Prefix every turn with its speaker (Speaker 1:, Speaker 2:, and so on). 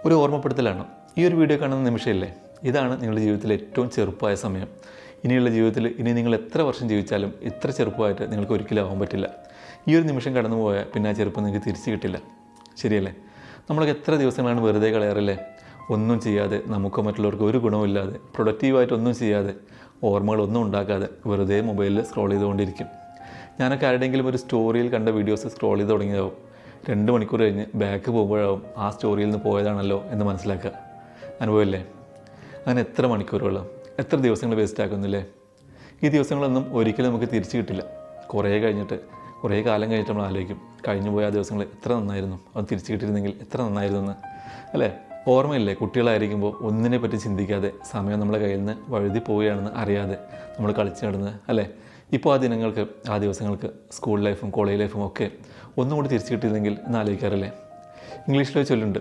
Speaker 1: ഒരു ഓർമ്മപ്പെടുത്തലാണ്. ഈ ഒരു വീഡിയോ കാണുന്ന നിമിഷമില്ലേ, ഇതാണ് നിങ്ങളുടെ ജീവിതത്തിലെ ഏറ്റവും ചെറുപ്പമായ സമയം. ഇനിയുള്ള ജീവിതത്തിൽ ഇനി നിങ്ങൾ എത്ര വർഷം ജീവിച്ചാലും ഇത്ര ചെറുപ്പമായിട്ട് നിങ്ങൾക്ക് ഒരിക്കലും ആവാൻ പറ്റില്ല. ഈ ഒരു നിമിഷം കടന്നു പോയാൽ പിന്നെ ആ ചെറുപ്പം നിങ്ങൾക്ക് തിരിച്ചു കിട്ടില്ല. ശരിയല്ലേ? നമ്മളൊക്കെ എത്ര ദിവസങ്ങളാണ് വെറുതെ കളയാറില്ലേ? ഒന്നും ചെയ്യാതെ, നമുക്കോ മറ്റുള്ളവർക്ക് ഒരു ഗുണമില്ലാതെ, പ്രൊഡക്റ്റീവായിട്ട് ഒന്നും ചെയ്യാതെ, ഓർമ്മകളൊന്നും ഉണ്ടാക്കാതെ വെറുതെ മൊബൈലിൽ സ്ക്രോൾ ചെയ്തുകൊണ്ടിരിക്കും. ഞാനൊക്കെ ആരുടെയെങ്കിലും ഒരു സ്റ്റോറിയിൽ കണ്ട വീഡിയോസ് സ്ക്രോൾ ചെയ്ത് തുടങ്ങിയതാവും. 2 മണിക്കൂർ കഴിഞ്ഞ് ബാക്ക് പോകുമ്പോഴാവും ആ സ്റ്റോറിയിൽ നിന്ന് പോയതാണല്ലോ എന്ന് മനസ്സിലാക്കുക. അനുഭവമില്ലേ? അങ്ങനെ എത്ര മണിക്കൂറുകൾ, എത്ര ദിവസങ്ങൾ വേസ്റ്റ് ആക്കുന്നില്ലേ? ഈ ദിവസങ്ങളൊന്നും ഒരിക്കലും നമുക്ക് തിരിച്ചു കിട്ടില്ല. കുറേ കാലം കഴിഞ്ഞിട്ട് നമ്മൾ ആലോചിക്കും, കഴിഞ്ഞു പോയ ആ ദിവസങ്ങൾ എത്ര നന്നായിരുന്നു, അത് തിരിച്ചു കിട്ടിയിരുന്നെങ്കിൽ എത്ര നന്നായിരുന്നു എന്ന്. അല്ലേ? ഓർമ്മയില്ലേ, കുട്ടികളായിരിക്കുമ്പോൾ ഒന്നിനെ പറ്റി ചിന്തിക്കാതെ സമയം നമ്മളെ കയ്യിൽ നിന്ന് വഴുതി പോവുകയാണെന്ന് അറിയാതെ നമ്മൾ കളിച്ച് നടന്ന്, അല്ലേ? ഇപ്പോൾ ആ ദിവസങ്ങൾക്ക് സ്കൂൾ ലൈഫും കോളേജ് ലൈഫും ഒക്കെ ഒന്നും കൂടി തിരിച്ചു കിട്ടിയിരുന്നെങ്കിൽ എന്ന് ആലോചിക്കാറില്ലേ? ഇംഗ്ലീഷിൽ ചൊല്ലുണ്ട്,